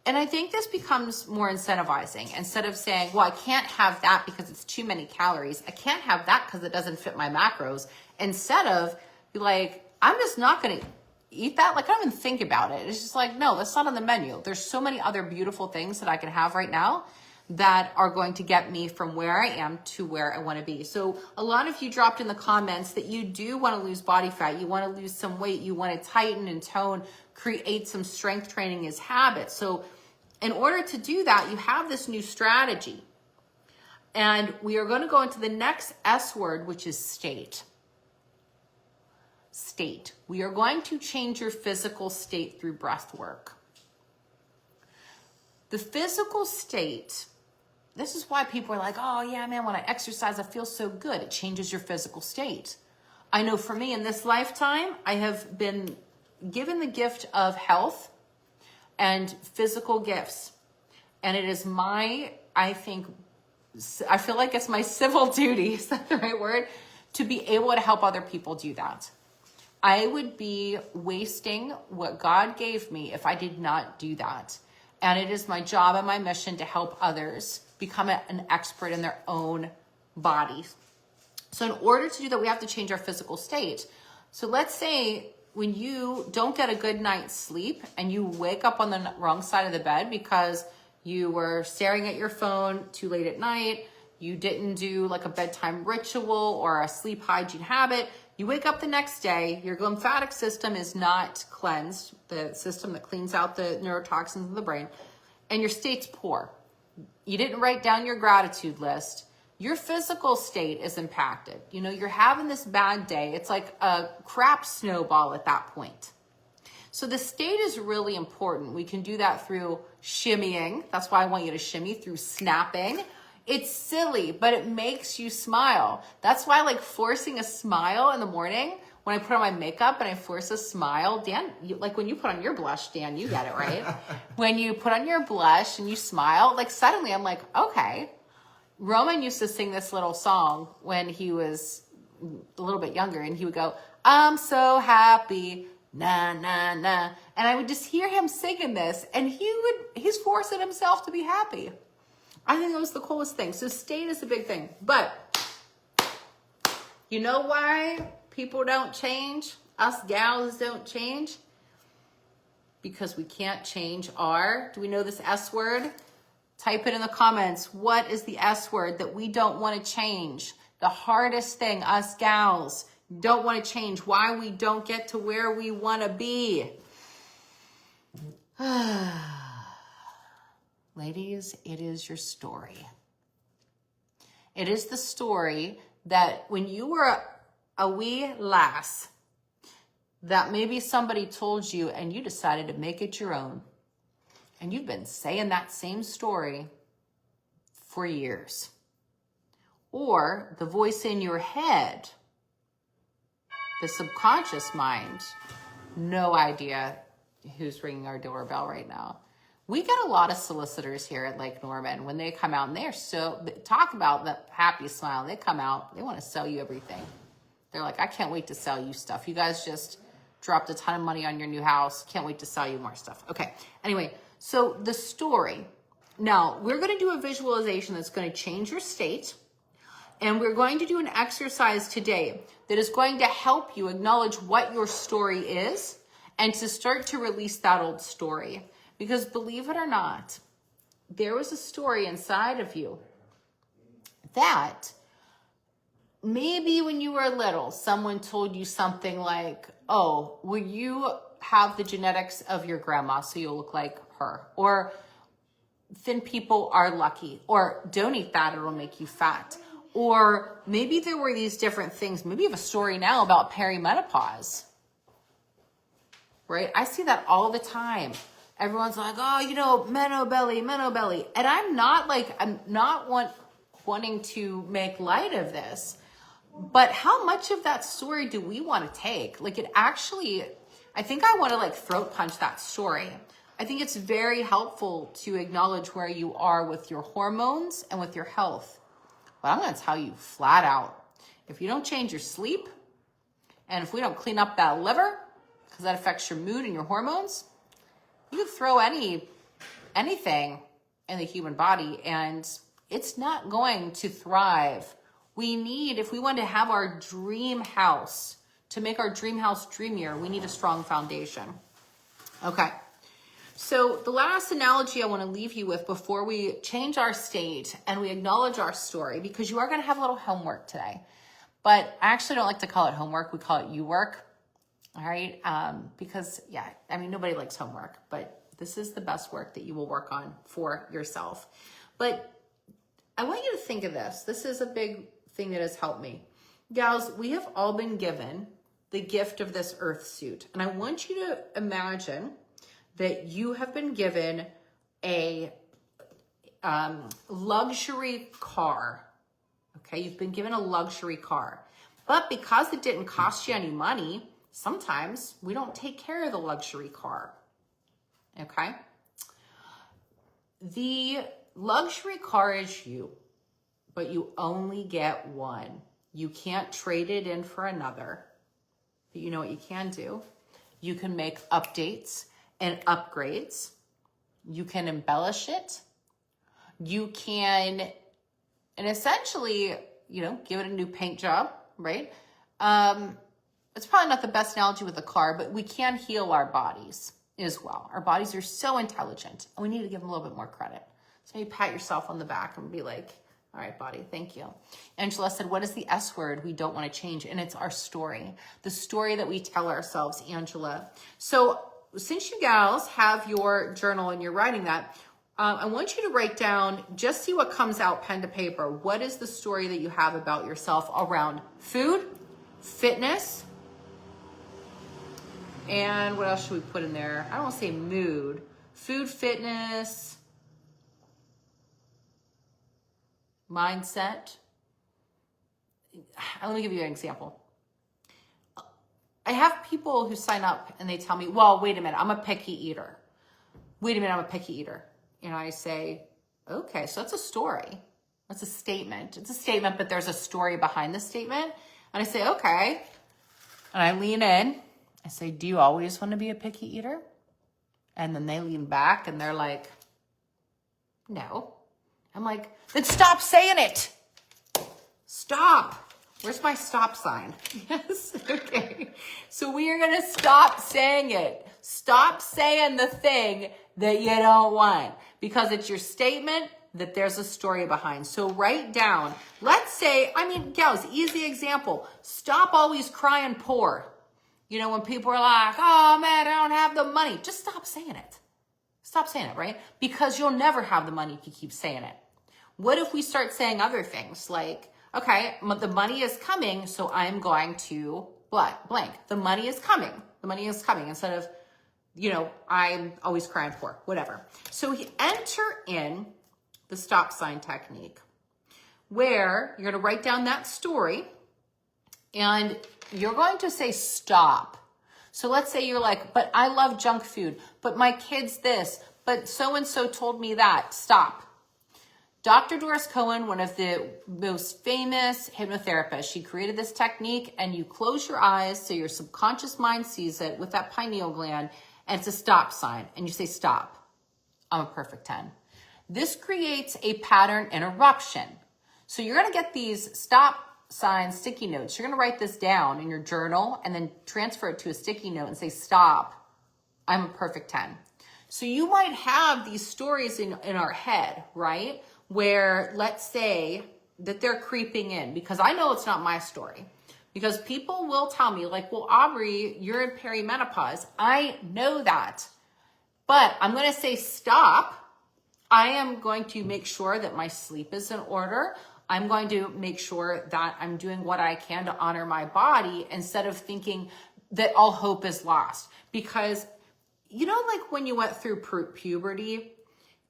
And I think this becomes more incentivizing. Instead of saying, well, I can't have that because it's too many calories. I can't have that because it doesn't fit my macros. Instead of be like, I'm just not going to eat that. Like, I don't even think about it. It's just like, no, that's not on the menu. There's so many other beautiful things that I can have right now that are going to get me from where I am to where I want to be. So a lot of you dropped in the comments that you do want to lose body fat. You want to lose some weight. You want to tighten and tone, create some strength training as habits. So in order to do that, you have this new strategy. And we are going to go into the next S word, which is state. State. We are going to change your physical state through breath work. The physical state, this is why people are like, oh yeah, man, when I exercise, I feel so good. It changes your physical state. I know for me in this lifetime, I have been given the gift of health and physical gifts. And it is my, I feel like it's my civil duty, is that the right word? To be able to help other people do that. I would be wasting what God gave me if I did not do that. And it is my job and my mission to help others become an expert in their own bodies. So in order to do that, we have to change our physical state. So let's say when you don't get a good night's sleep and you wake up on the wrong side of the bed because you were staring at your phone too late at night, you didn't do like a bedtime ritual or a sleep hygiene habit, you wake up the next day, your lymphatic system is not cleansed, the system that cleans out the neurotoxins in the brain, and your state's poor. You didn't write down your gratitude list. Your physical state is impacted. You know, you're having this bad day. It's like a crap snowball at that point. So the state is really important. We can do that through shimmying. That's why I want you to shimmy, through snapping. It's silly, but it makes you smile. That's why, like, forcing a smile in the morning When I put on my makeup and I force a smile, Dan, like when you put on your blush, Dan, you get it, right? When you put on your blush and you smile, like suddenly I'm like, okay. Roman used to sing this little song when he was a little bit younger, and he would go, I'm so happy, na, na, na. And I would just hear him singing this, and he's forcing himself to be happy. I think it was the coolest thing. So state is a big thing. But you know why people don't change? Us gals don't change? Because we can't change do we know this S word? Type it in the comments. What is the S word that we don't want to change? The hardest thing, us gals don't want to change. Why we don't get to where we want to be. Ladies, it is your story. It is the story that when you were a wee lass, that maybe somebody told you and you decided to make it your own. And you've been saying that same story for years. Or the voice in your head, the subconscious mind, no idea who's ringing our doorbell right now. We get a lot of solicitors here at Lake Norman when they come out, and they talk about the happy smile. They come out, they want to sell you everything. They're like, I can't wait to sell you stuff. You guys just dropped a ton of money on your new house. Can't wait to sell you more stuff. Okay, anyway. So the story. Now, we're going to do a visualization that's going to change your state. And we're going to do an exercise today that is going to help you acknowledge what your story is and to start to release that old story. Because believe it or not, there was a story inside of you that maybe when you were little, someone told you something like, oh, well, you have the genetics of your grandma, so you'll look like her. Or thin people are lucky. Or don't eat that, it'll make you fat. Or maybe there were these different things. Maybe you have a story now about perimenopause. Right? I see that all the time. Everyone's like, oh, meno belly. And I'm not wanting to make light of this. But how much of that story do we want to take? Like it actually, I think I want to throat punch that story. I think it's very helpful to acknowledge where you are with your hormones and with your health. But I'm going to tell you flat out, if you don't change your sleep, and if we don't clean up that liver, because that affects your mood and your hormones, you can throw anything in the human body and it's not going to thrive. If we want to have our dream house, to make our dream house dreamier, we need a strong foundation. Okay. So the last analogy I want to leave you with before we change our state and we acknowledge our story, because you are going to have a little homework today, but I actually don't like to call it homework. We call it you work. All right. Because nobody likes homework, but this is the best work that you will work on for yourself. But I want you to think of this. This is a big thing that has helped me. Gals, we have all been given the gift of this earth suit. And I want you to imagine that you have been given a luxury car. Okay, you've been given a luxury car. But because it didn't cost you any money, sometimes we don't take care of the luxury car. Okay? The luxury car is you, but you only get one. You can't trade it in for another. But you know what you can do? You can make updates and upgrades. You can embellish it. You can, and essentially, give it a new paint job, right? It's probably not the best analogy with a car, but we can heal our bodies as well. Our bodies are so intelligent, and we need to give them a little bit more credit. So you pat yourself on the back and be like, all right, body, thank you. Angela said, what is the S word we don't want to change? And it's our story, the story that we tell ourselves, Angela. So since you gals have your journal and you're writing that, I want you to write down, just see what comes out pen to paper. What is the story that you have about yourself around food, fitness, and what else should we put in there? I don't want to say mood. Food, fitness, mindset. Let me give you an example. I have people who sign up and they tell me, well, wait a minute, I'm a picky eater. Wait a minute, I'm a picky eater. And I say, okay, so that's a story. That's a statement. It's a statement, but there's a story behind the statement. And I say, okay. And I lean in. I say, do you always want to be a picky eater? And then they lean back and they're like, no. I'm like, then stop saying it. Stop. Where's my stop sign? Yes, okay. So we are going to stop saying it. Stop saying the thing that you don't want because it's your statement that there's a story behind. So write down, let's say, gals, easy example. Stop always crying poor. You know, when people are like, oh man, I don't have the money. Just stop saying it. Stop saying it, right? Because you'll never have the money if you keep saying it. What if we start saying other things like, okay, the money is coming, so I'm going to blank. The money is coming. The money is coming instead of, you know, I'm always crying poor, whatever. So enter in the stop sign technique where you're going to write down that story and you're going to say stop. So let's say you're like, but I love junk food, but my kid's this, but so-and-so told me that. Stop. Dr. Doris Cohen, one of the most famous hypnotherapists, she created this technique and you close your eyes so your subconscious mind sees it with that pineal gland and it's a stop sign and you say stop. I'm a perfect 10. This creates a pattern interruption. So you're going to get these stop sign sticky notes. You're going to write this down in your journal and then transfer it to a sticky note and say stop. I'm a perfect 10. So you might have these stories in our head, right? Where let's say that they're creeping in because I know it's not my story because people will tell me like, well, Aubrey, you're in perimenopause. I know that, but I'm going to say stop. I am going to make sure that my sleep is in order. I'm going to make sure that I'm doing what I can to honor my body instead of thinking that all hope is lost. Because, you know, like when you went through puberty,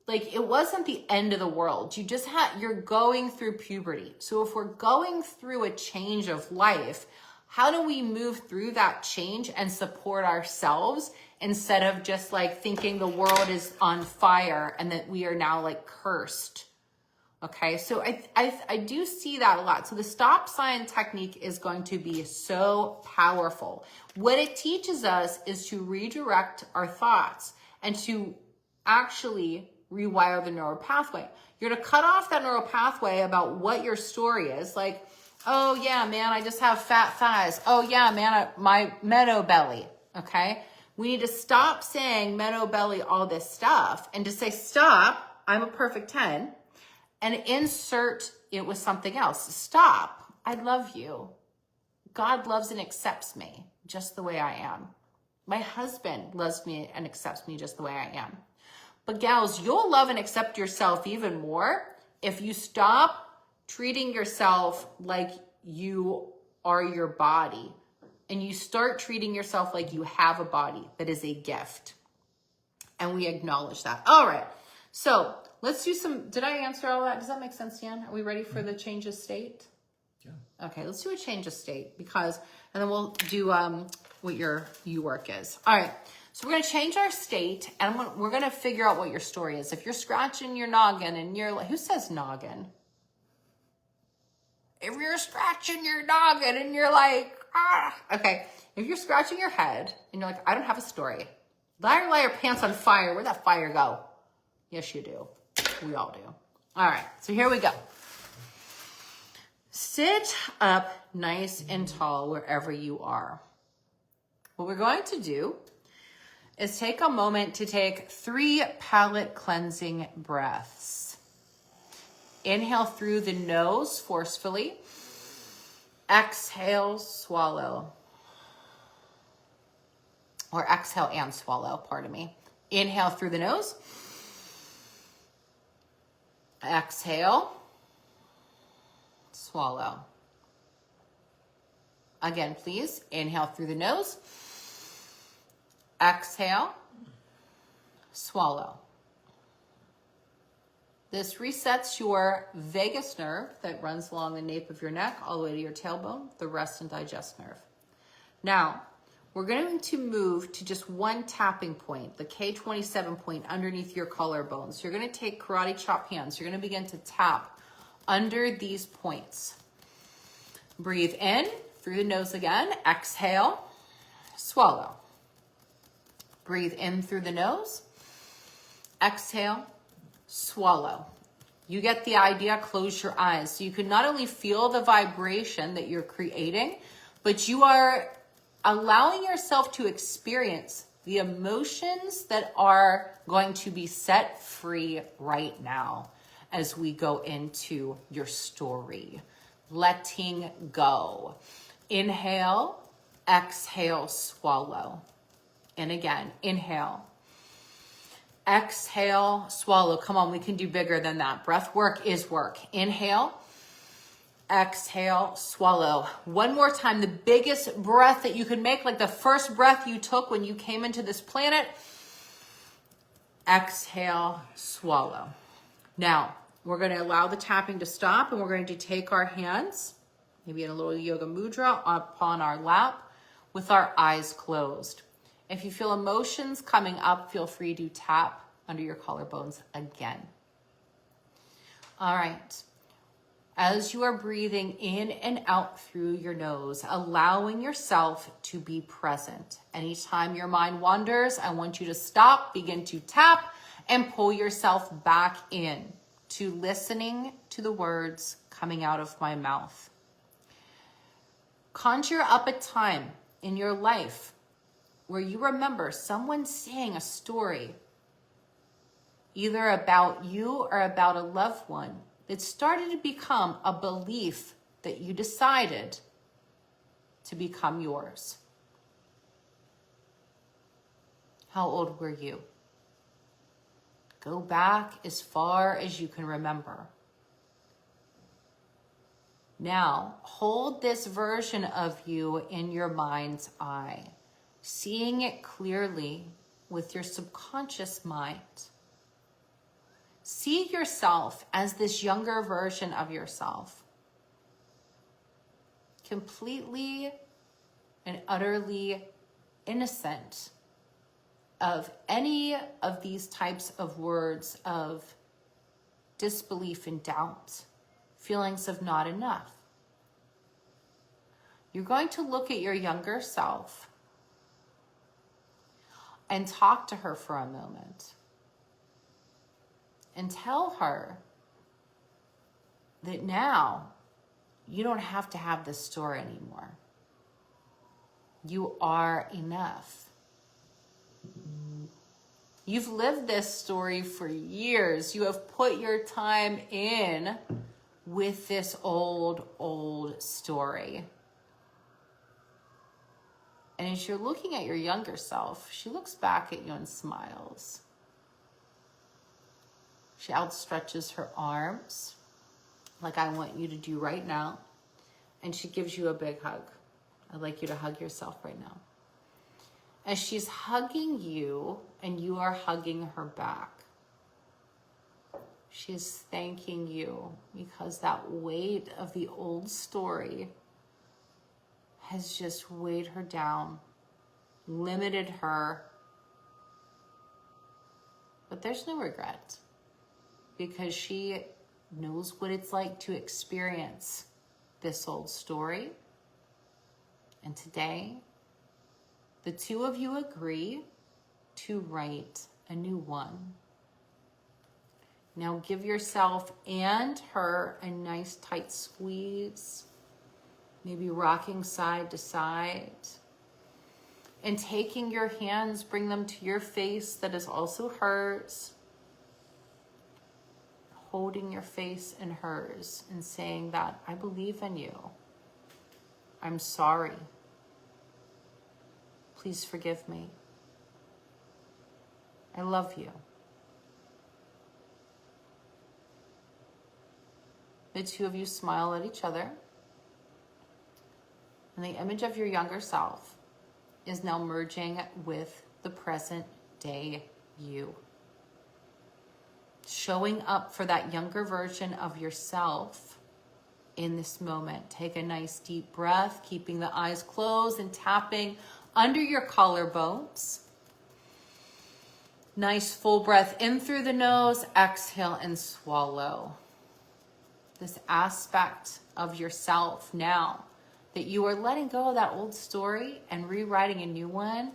like it wasn't the end of the world. You're going through puberty. So if we're going through a change of life, how do we move through that change and support ourselves instead of just like thinking the world is on fire and that we are now like cursed? Okay, so I do see that a lot. So the stop sign technique is going to be so powerful. What it teaches us is to redirect our thoughts and to actually rewire the neural pathway. You're going to cut off that neural pathway about what your story is. Like, oh yeah, man, I just have fat thighs. Oh yeah, man, my meadow belly. Okay. We need to stop saying meadow belly, all this stuff and to say, stop, I'm a perfect 10 and insert it with something else. Stop. I love you. God loves and accepts me just the way I am. My husband loves me and accepts me just the way I am. But gals, you'll love and accept yourself even more if you stop treating yourself like you are your body and you start treating yourself like you have a body that is a gift. And we acknowledge that. All right. So let's do did I answer all that? Does that make sense, Dan? Are we ready for the change of state? Yeah. Okay, let's do a change of state and then we'll do what your work is. All right. So we're going to change our state and we're going to figure out what your story is. If you're scratching your noggin and you're like, who says noggin? If you're scratching your noggin and you're like, okay. If you're scratching your head and you're like, I don't have a story. Liar, liar, pants on fire. Where'd that fire go? Yes, you do. We all do. All right. So here we go. Sit up nice and tall wherever you are. What we're going to do is take a moment to take 3 palate cleansing breaths. Inhale through the nose forcefully. Exhale, swallow. Or exhale and swallow, pardon me. Inhale through the nose. Exhale, swallow. Again, please. Inhale through the nose. Exhale, swallow. This resets your vagus nerve that runs along the nape of your neck all the way to your tailbone, the rest and digest nerve. Now, we're going to move to just one tapping point, the K27 point underneath your collarbones. You're going to take karate chop hands. You're going to begin to tap under these points. Breathe in through the nose again. Exhale, swallow. Breathe in through the nose. Exhale, swallow. You get the idea. Close your eyes. So you can not only feel the vibration that you're creating, but you are allowing yourself to experience the emotions that are going to be set free right now as we go into your story. Letting go. Inhale, exhale, swallow. And again, inhale. Exhale, swallow. Come on, we can do bigger than that. Breath work is work. Inhale. Exhale, swallow. One more time, the biggest breath that you can make, like the first breath you took when you came into this planet. Exhale, swallow. Now, we're going to allow the tapping to stop, and we're going to take our hands, maybe in a little yoga mudra, upon our lap with our eyes closed. If you feel emotions coming up, feel free to tap under your collarbones again. All right. As you are breathing in and out through your nose, allowing yourself to be present. Anytime your mind wanders, I want you to stop, begin to tap, and pull yourself back in to listening to the words coming out of my mouth. Conjure up a time in your life where you remember someone saying a story, either about you or about a loved one, that started to become a belief that you decided to become yours. How old were you? Go back as far as you can remember. Now, hold this version of you in your mind's eye, seeing it clearly with your subconscious mind. See yourself as this younger version of yourself, completely and utterly innocent of any of these types of words of disbelief and doubt, feelings of not enough. You're going to look at your younger self and talk to her for a moment. And tell her that now you don't have to have this story anymore. You are enough. You've lived this story for years. You have put your time in with this old story. And as you're looking at your younger self, she looks back at you and smiles. She outstretches her arms, like I want you to do right now. And she gives you a big hug. I'd like you to hug yourself right now. As she's hugging you and you are hugging her back, she's thanking you because that weight of the old story has just weighed her down, limited her. But there's no regret, because she knows what it's like to experience this old story. And today, the two of you agree to write a new one. Now give yourself and her a nice tight squeeze, maybe rocking side to side. And taking your hands, bring them to your face that is also hers. Holding your face in hers and saying that I believe in you. I'm sorry. Please forgive me. I love you. The two of you smile at each other. And the image of your younger self is now merging with the present day you. Showing up for that younger version of yourself in this moment. Take a nice deep breath, keeping the eyes closed and tapping under your collarbones. Nice full breath in through the nose, exhale and swallow. This aspect of yourself now that you are letting go of that old story and rewriting a new one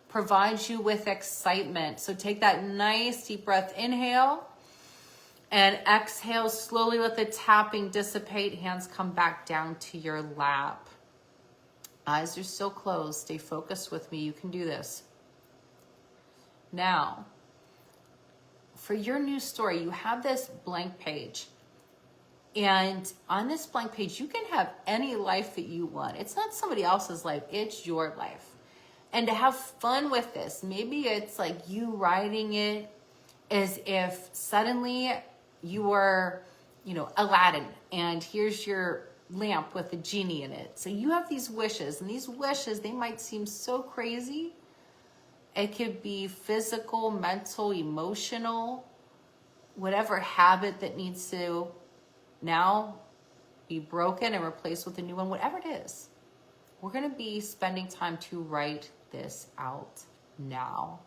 provides you with excitement. So take that nice deep breath, inhale, and exhale slowly. Let the tapping dissipate. Hands come back down to your lap. Eyes are still closed. Stay focused with me. You can do this. Now, for your new story, you have this blank page. And on this blank page, you can have any life that you want. It's not somebody else's life. It's your life. And to have fun with this, maybe it's like you writing it as if suddenly you were, Aladdin, and here's your lamp with a genie in it. So you have these wishes, and these wishes, they might seem so crazy. It could be physical, mental, emotional, whatever habit that needs to now be broken and replaced with a new one, whatever it is. We're going to be spending time to write this out now.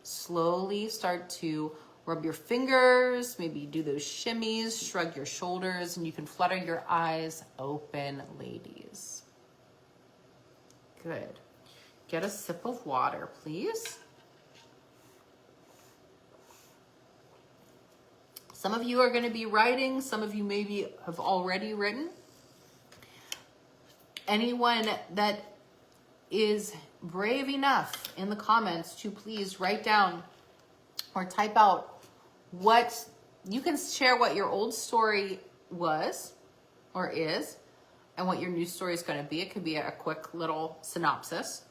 Slowly start to rub your fingers, maybe do those shimmies, shrug your shoulders, and you can flutter your eyes open, ladies. Good. Get a sip of water, please. Some of you are going to be writing. Some of you maybe have already written. Anyone that is brave enough in the comments to please write down or type out what you can share, what your old story was or is, and what your new story is going to be. It could be a quick little synopsis,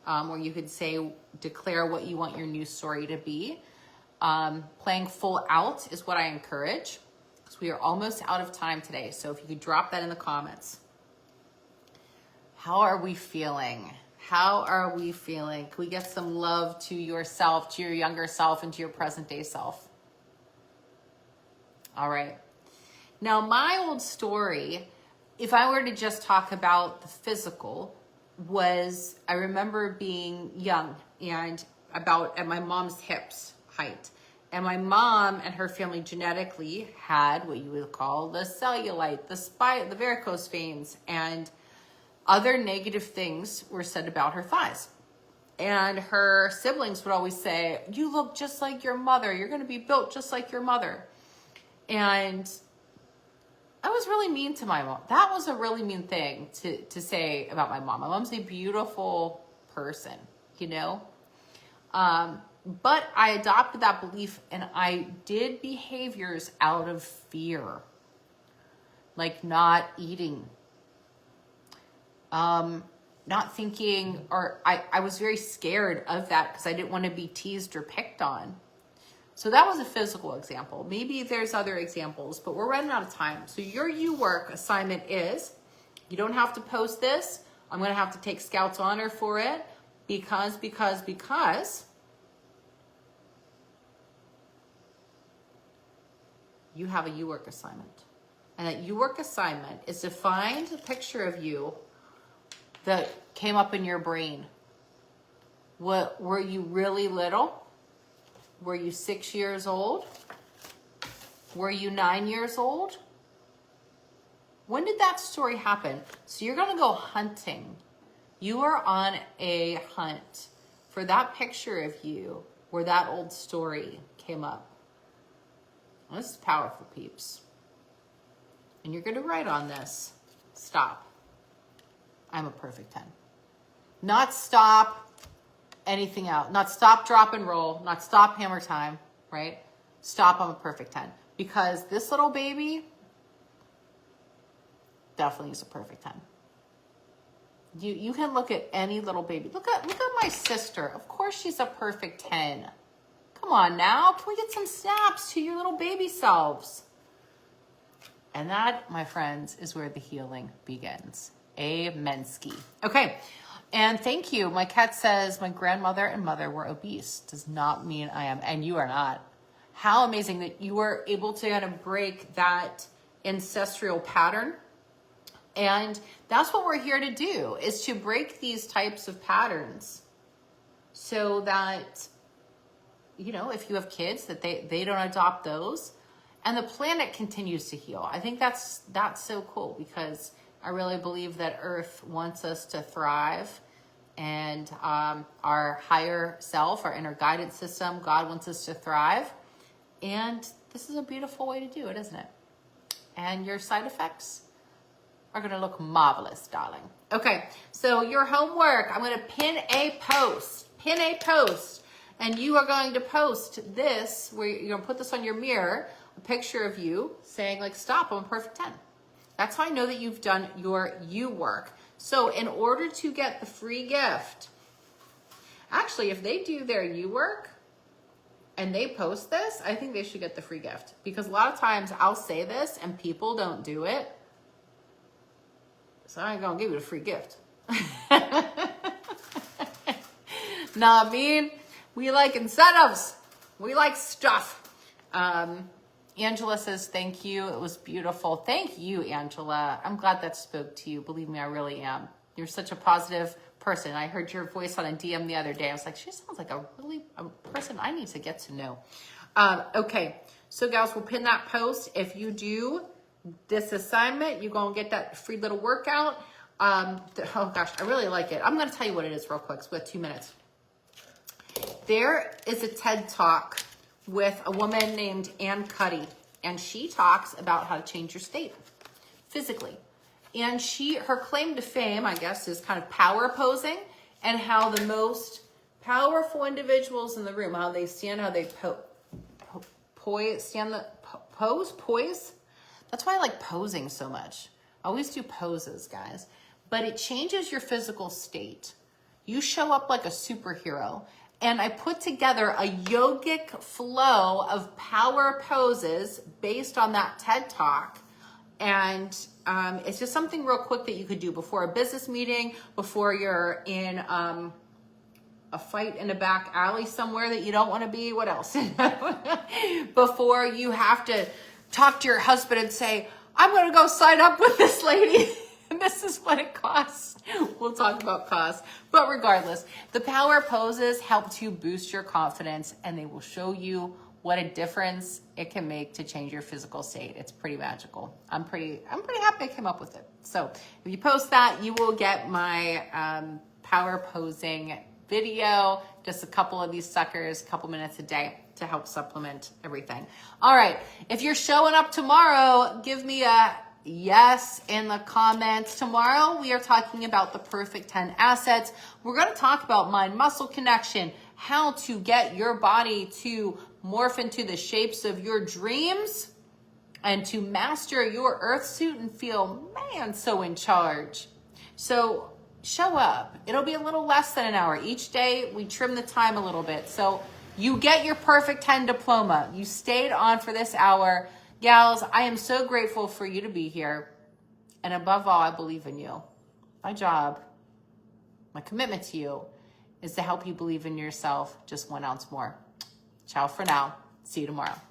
or you could say, declare what you want your new story to be. Playing full out is what I encourage, because we are almost out of time today. So if you could drop that in the comments. How are we feeling? How are we feeling? Can we get some love to yourself, to your younger self, and to your present day self? All right. Now, my old story, if I were to just talk about the physical, was I remember being young and about at my mom's hips height. And my mom and her family genetically had what you would call the cellulite, the varicose veins, and other negative things were said about her thighs. And her siblings would always say, you look just like your mother. You're going to be built just like your mother. And I was really mean to my mom. That was a really mean thing to say about my mom. My mom's a beautiful person, But I adopted that belief, and I did behaviors out of fear, like not eating, not thinking, or I was very scared of that because I didn't want to be teased or picked on. So that was a physical example. Maybe there's other examples, but we're running out of time. So your U-Work assignment is, you don't have to post this. I'm going to have to take Scout's honor for it because you have a U-Work assignment. And that U-Work assignment is to find a picture of you that came up in your brain. Were you really little? Were you 6 years old? Were you 9 years old? When did that story happen? So you're going to go hunting. You are on a hunt for that picture of you where that old story came up. This is powerful, peeps. And you're going to write on this. Stop. I'm a perfect 10. Not stop anything out. Not stop, drop, and roll. Not stop, hammer time, right? Stop, I'm a perfect 10. Because this little baby definitely is a perfect 10. You can look at any little baby. Look at my sister. Of course she's a perfect 10. Come on now. Can we get some snaps to your little baby selves? And that, my friends, is where the healing begins. Amen-ski. Okay. And thank you. My cat says my grandmother and mother were obese. Does not mean I am. And you are not. How amazing that you were able to kind of break that ancestral pattern And that's what we're here to do, is to break these types of patterns so that, you know, if you have kids, that they don't adopt those and the planet continues to heal. I think that's so cool, because I really believe that Earth wants us to thrive, and our higher self, our inner guidance system, God wants us to thrive. And this is a beautiful way to do it, isn't it? And your side effects are going to look marvelous, darling. Okay, so your homework, I'm going to pin a post, and you are going to post this, where you're going to put this on your mirror, a picture of you saying like, stop, I'm a perfect 10. That's how I know that you've done your you work. So in order to get the free gift, actually, if they do their you work and they post this, I think they should get the free gift, because a lot of times I'll say this and people don't do it. So I ain't gonna give you the free gift. Nah, I mean, we like incentives. We like stuff. Angela says, thank you. It was beautiful. Thank you, Angela. I'm glad that spoke to you. Believe me, I really am. You're such a positive person. I heard your voice on a DM the other day. I was like, she sounds like a person I need to get to know. Okay, so gals, we'll pin that post. If you do this assignment, you're going to get that free little workout. Oh gosh, I really like it. I'm going to tell you what it is real quick. So we have 2 minutes. There is a TED Talk with a woman named Ann Cuddy, and she talks about how to change your state physically. And her claim to fame, I guess, is kind of power posing, and how the most powerful individuals in the room, how they stand, how they poise. That's why I like posing so much. I always do poses, guys. But it changes your physical state. You show up like a superhero. And I put together a yogic flow of power poses based on that TED Talk. And it's just something real quick that you could do before a business meeting, before you're in a fight in a back alley somewhere that you don't want to be. What else? Before you have to talk to your husband and say, I'm going to go sign up with this lady. And this is what it costs. We'll talk about costs. But regardless, the power poses help to boost your confidence, and they will show you what a difference it can make to change your physical state. It's pretty magical. I'm pretty happy I came up with it. So if you post that, you will get my power posing video, just a couple of these suckers, a couple minutes a day to help supplement everything. All right, if you're showing up tomorrow, give me a yes in the comments. Tomorrow we are talking about the perfect 10 assets. We're going to talk about mind-muscle connection, how to get your body to morph into the shapes of your dreams, and to master your earth suit and feel, man, so in charge. So show up. It'll be a little less than an hour. Each day we trim the time a little bit. So you get your perfect 10 diploma. You stayed on for this hour. Gals, I am so grateful for you to be here. And above all, I believe in you. My job, my commitment to you is to help you believe in yourself just 1 ounce more. Ciao for now. See you tomorrow.